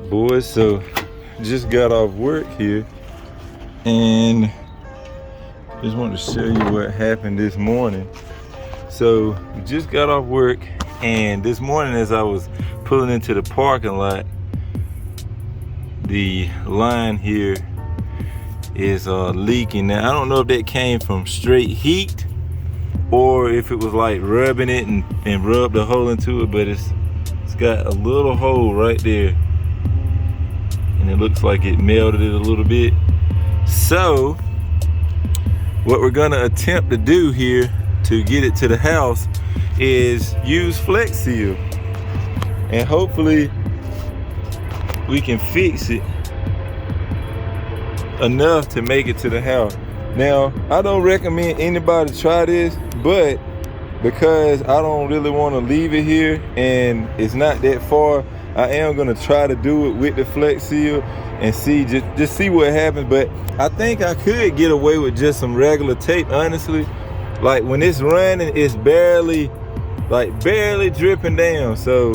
boys? So just got off work here and just wanted to show you what happened this morning. So we just got off work, and this morning as I was pulling into the parking lot, the line here is leaking. Now I don't know if that came from straight heat or if it was like rubbing it and rubbed a hole into it, but it's got a little hole right there, and it looks like it melted it a little bit. So what we're gonna attempt to do here to get it to the house is use Flex Seal, and hopefully we can fix it enough to make it to the house. Now, I don't recommend anybody try this, but because I don't really want to leave it here and it's not that far, I am gonna try to do it with the Flex Seal and see, just see what happens. But I think I could get away with just some regular tape, honestly. Like when it's running, it's barely dripping down. So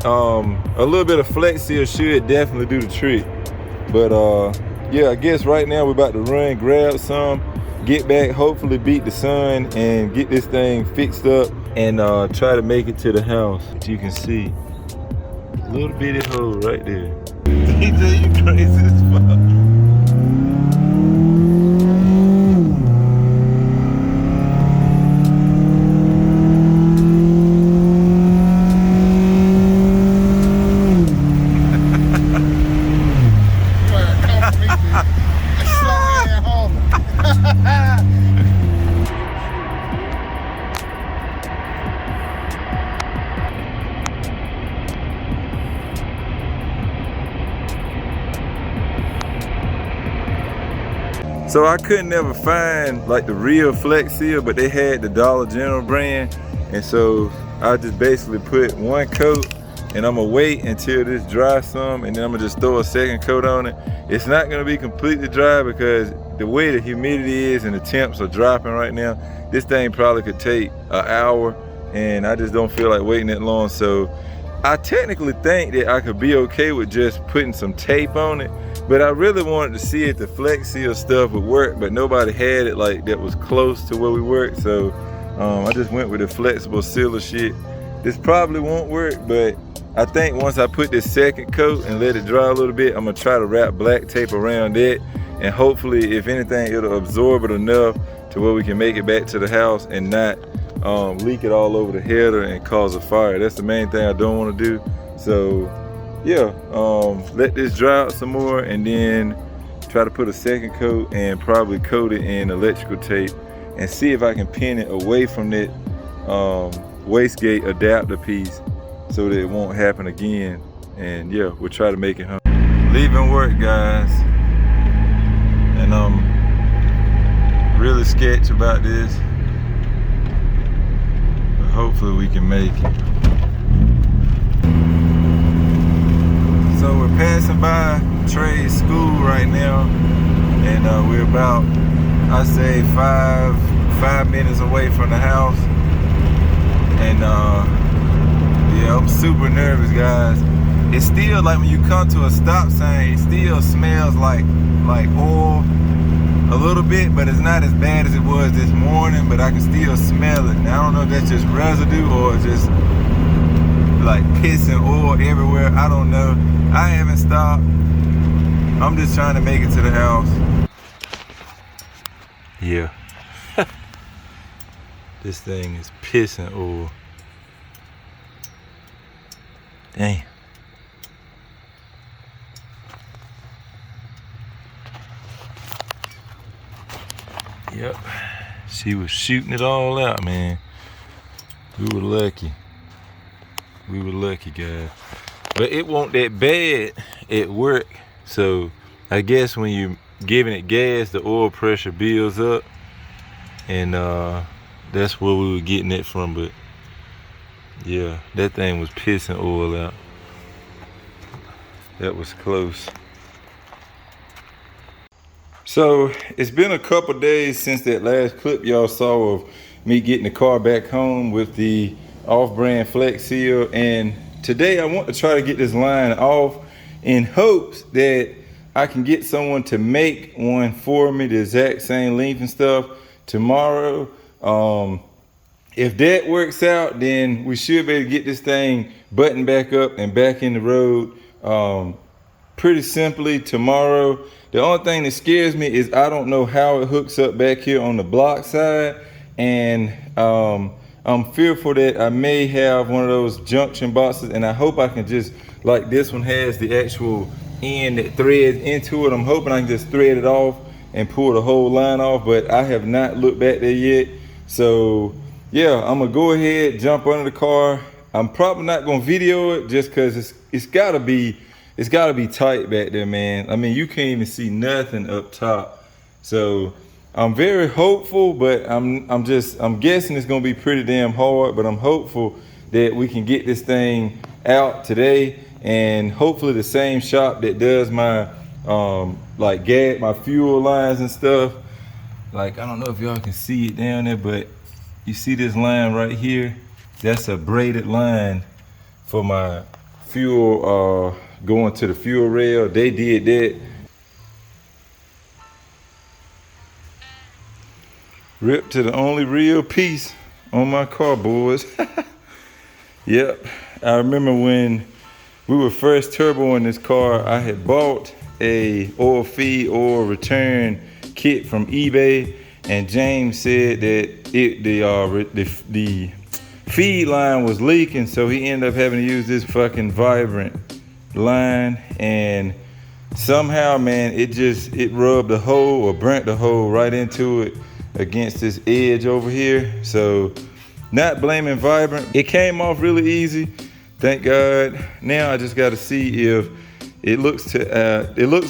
a little bit of Flex Seal should definitely do the trick. But yeah, I guess right now we're about to run, grab some, get back, hopefully beat the sun and get this thing fixed up and try to make it to the house. As you can see, a little bitty hole right there. DJ, you crazy as fuck. So I couldn't never find like the real Flex Seal, but they had the Dollar General brand. And so I just basically put one coat, and I'm gonna wait until this dries some, and then I'm gonna just throw a second coat on it. It's not gonna be completely dry because the way the humidity is and the temps are dropping right now, this thing probably could take an hour, and I just don't feel like waiting that long. So I technically think that I could be okay with just putting some tape on it, but I really wanted to see if the Flex Seal stuff would work, but nobody had it like that was close to where we work. So I just went with the flexible sealer shit. This probably won't work, but I think once I put this second coat and let it dry a little bit, I'm gonna try to wrap black tape around it, and hopefully, if anything, it'll absorb it enough to where we can make it back to the house and not leak it all over the header and cause a fire. That's the main thing I don't want to do. So yeah, let this dry out some more and then try to put a second coat and probably coat it in electrical tape and see if I can pin it away from that wastegate adapter piece so that it won't happen again. And yeah, we'll try to make it home. Leaving work, guys, and I'm really sketched about this, but hopefully we can make it. So we're passing by Trey's school right now, and we're about, I say, five minutes away from the house. And yeah, I'm super nervous, guys. It's still like when you come to a stop sign, it still smells like oil a little bit, but it's not as bad as it was this morning, but I can still smell it. Now I don't know if that's just residue or just like piss and oil everywhere. I don't know. I haven't stopped. I'm just trying to make it to the house. Yeah. This thing is pissing oil. Damn. Yep. She was shooting it all out, man. We were lucky. We were lucky, guys. But it wasn't that bad at work. So I guess when you're giving it gas, the oil pressure builds up. And that's where we were getting it from. But yeah, that thing was pissing oil out. That was close. So it's been a couple days since that last clip y'all saw of me getting the car back home with the off-brand Flex Seal, and today I want to try to get this line off in hopes that I can get someone to make one for me, the exact same length and stuff tomorrow. If that works out, then we should be able to get this thing buttoned back up and back in the road pretty simply tomorrow. The only thing that scares me is I don't know how it hooks up back here on the block side, and I'm fearful that I may have one of those junction boxes, and I hope I can just, like this one has the actual end that threads into it, I'm hoping I can just thread it off and pull the whole line off, but I have not looked back there yet. So yeah, I'm gonna go ahead, jump under the car. I'm probably not gonna video it just cause it's gotta be tight back there, man. I mean, you can't even see nothing up top. So I'm very hopeful, but I'm guessing it's gonna be pretty damn hard, but I'm hopeful that we can get this thing out today, and hopefully the same shop that does my like my fuel lines and stuff. Like, I don't know if y'all can see it down there, but you see this line right here? That's a braided line for my fuel going to the fuel rail. They did that. Rip to the only real piece on my car, boys. Yep, I remember when we were first turboing this car, I had bought a oil feed oil return kit from eBay, and James said that the feed line was leaking, so he ended up having to use this fucking Vibrant line, and somehow, man, it rubbed a hole or burnt the hole right into it against this edge over here. So not blaming Vibrant, it came off really easy, thank God. Now I just got to see if it looks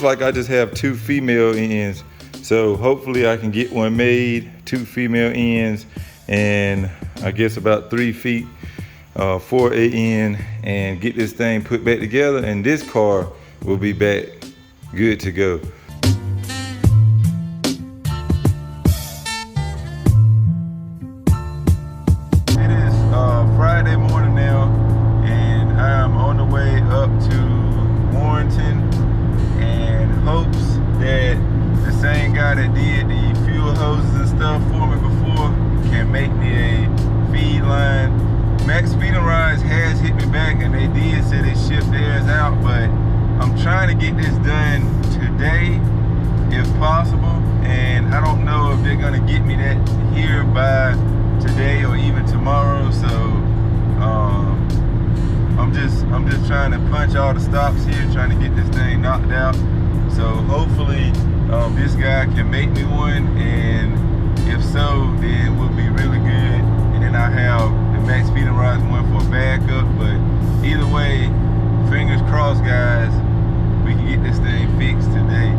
like I just have 2 female ends. So hopefully I can get one made, 2 female ends, and I guess about 3 feet for a end, and get this thing put back together, and this car will be back good to go. It is Friday morning now, and I'm on the way up to Warrenton in hopes that the same guy that did the fuel hoses and stuff for me before can make me a feed line. Maxpeedingrods has hit me back, and they did say they shipped theirs out, but I'm trying to get this done today if possible, and I don't know if they're gonna get me that here by today or even tomorrow. So I'm just trying to punch all the stops here, trying to get this thing knocked out. So hopefully this guy can make me one, and if so, then we'll be really good, and then I have the Maxpeedingrods one for backup. But either way, fingers crossed, guys, we can get this thing fixed today.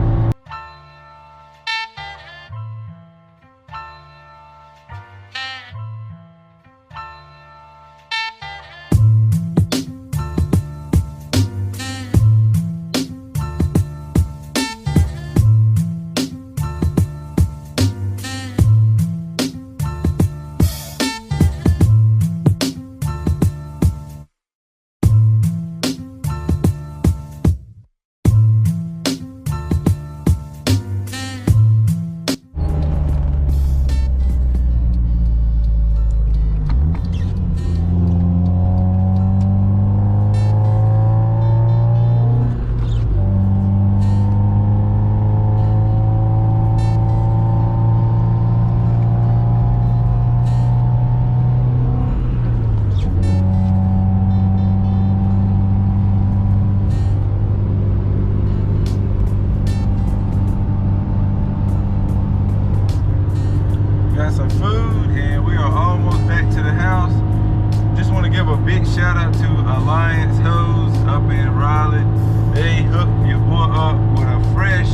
Shout out to Alliance Hose up in Raleigh. They hooked your boy up with a fresh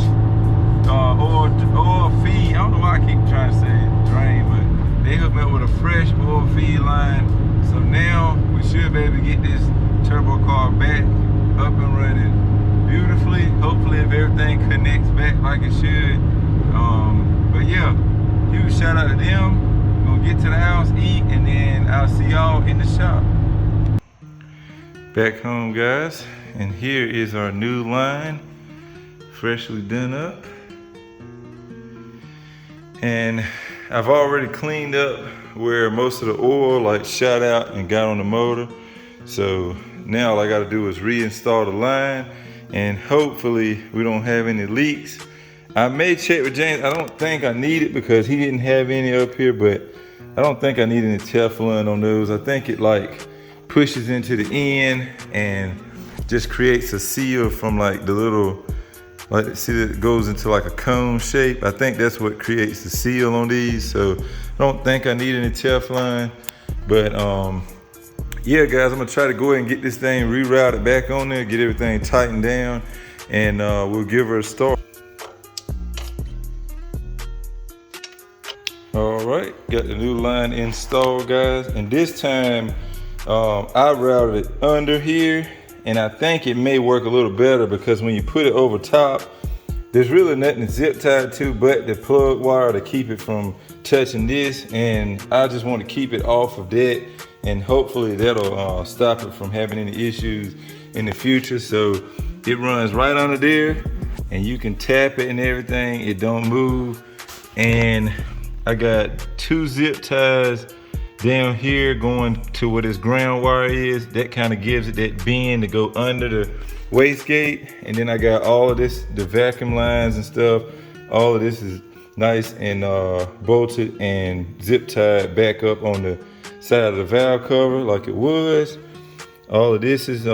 oil feed. I don't know why I keep trying to say drain, but they hooked me up with a fresh oil feed line. So now we should be able to get this turbo car back up and running beautifully. Hopefully, if everything connects back like it should. But yeah, huge shout out to them. We're gonna get to the house, eat, and then I'll see y'all in the shop. Back home, guys, and here is our new line, freshly done up. And I've already cleaned up where most of the oil like shot out and got on the motor. So now all I gotta do is reinstall the line, and hopefully we don't have any leaks. I may check with James. I don't think I need it because he didn't have any up here, but I don't think I need any Teflon on those. I think it like pushes into the end and just creates a seal from like the little, like see that it goes into like a cone shape. I think that's what creates the seal on these. So I don't think I need any Teflon, but yeah guys, I'm gonna try to go ahead and get this thing rerouted back on there, get everything tightened down, and we'll give her a start. All right, got the new line installed, guys, and this time I routed it under here, and I think it may work a little better because when you put it over top, there's really nothing to zip tied to but the plug wire to keep it from touching this, and I just want to keep it off of that, and hopefully that'll stop it from having any issues in the future. So it runs right under there, and you can tap it and everything, it don't move. And I got 2 zip ties down here going to where this ground wire is. That kind of gives it that bend to go under the wastegate. And then I got all of this, the vacuum lines and stuff. All of this is nice and bolted and zip tied back up on the side of the valve cover like it was. All of this is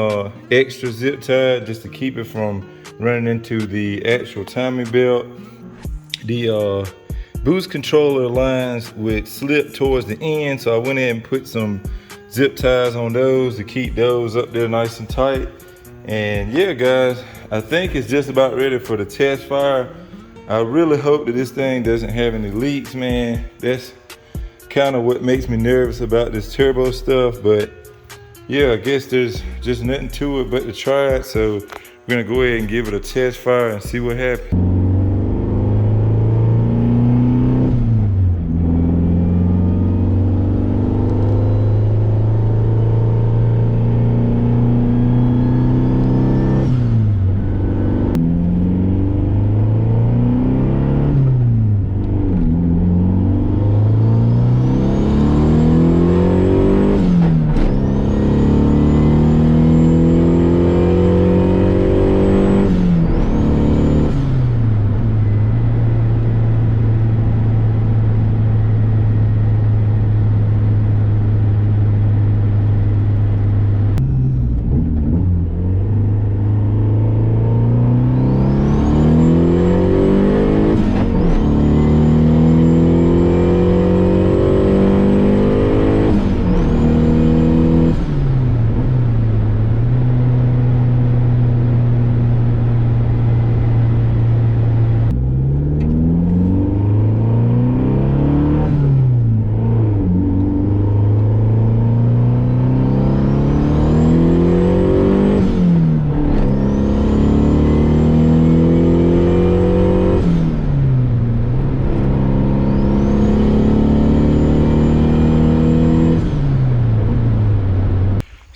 extra zip tied just to keep it from running into the actual timing belt. The boost controller lines would slip towards the end, so I went ahead and put some zip ties on those to keep those up there nice and tight. And yeah guys, I think it's just about ready for the test fire. I really hope that this thing doesn't have any leaks, man. That's kind of what makes me nervous about this turbo stuff, but yeah, I guess there's just nothing to it but to try it. So we're gonna go ahead and give it a test fire and see what happens.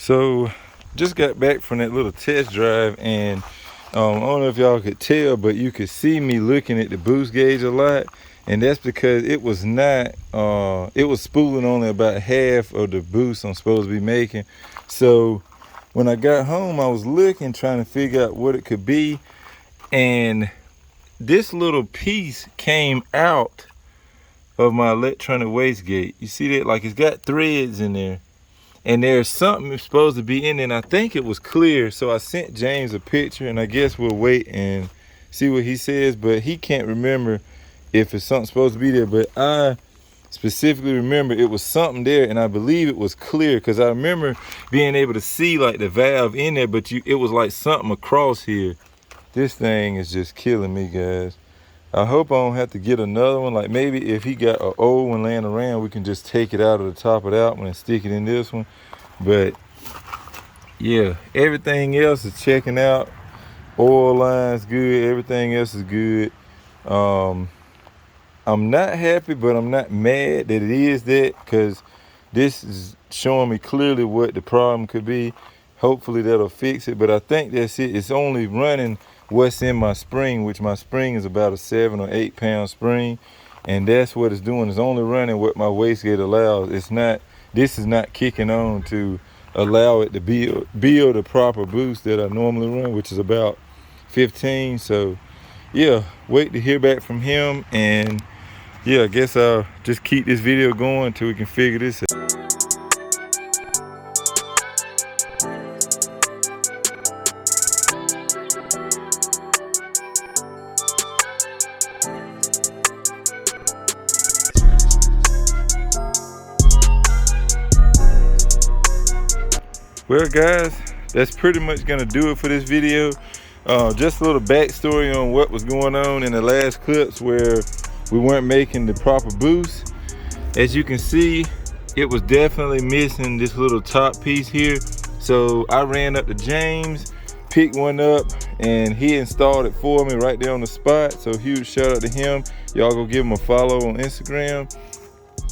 So just got back from that little test drive, and I don't know if y'all could tell, but you could see me looking at the boost gauge a lot, and that's because it was not it was spooling only about half of the boost I'm supposed to be making. So when I got home, I was looking, trying to figure out what it could be, and this little piece came out of my electronic wastegate. You see that? Like, it's got threads in there, and there's something supposed to be in there, and I think it was clear. So I sent James a picture, and I guess we'll wait and see what he says, but he can't remember if it's something supposed to be there. But I specifically remember it was something there, and I believe it was clear, because I remember being able to see like the valve in there, but it was like something across here. This thing is just killing me, guys. I hope I don't have to get another one. Like, maybe if he got an old one laying around, we can just take it out of the top of that one and stick it in this one. But yeah, everything else is checking out. Oil line's good, everything else is good. I'm not happy, but I'm not mad that it is that, because this is showing me clearly what the problem could be. hopefully that'll fix it, but I think that's it. It's only running what's in my spring, which my spring is about a 7 or 8 pound spring, and that's what it's doing. It's only running what my wastegate allows. It's not, this is not kicking on to allow it to build a proper boost that I normally run, which is about 15. So yeah, wait to hear back from him, and yeah, I guess I'll just keep this video going until we can figure this out. Well guys, that's pretty much gonna do it for this video. Just a little backstory on what was going on in the last clips where we weren't making the proper boost. As you can see, it was definitely missing this little top piece here. So I ran up to James, picked one up, and he installed it for me right there on the spot. So huge shout out to him. Y'all go give him a follow on Instagram.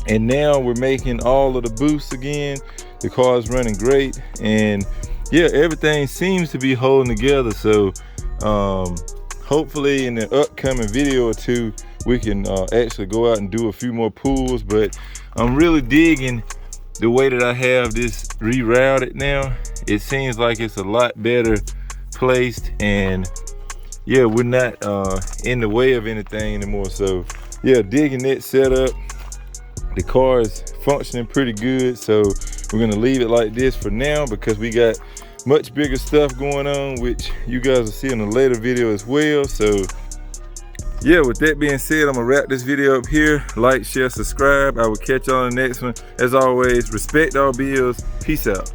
And now we're making all of the boosts again. The car is running great, and yeah, everything seems to be holding together. So hopefully in the upcoming video or two we can actually go out and do a few more pulls. But I'm really digging the way that I have this rerouted now. It seems like it's a lot better placed, and yeah, we're not in the way of anything anymore. So yeah, digging that setup. The car is functioning pretty good, so we're gonna leave it like this for now because we got much bigger stuff going on, which you guys will see in a later video as well. So yeah, with that being said, I'm gonna wrap this video up here. Like, share, subscribe. I will catch y'all on the next one. As always, respect all bills. Peace out.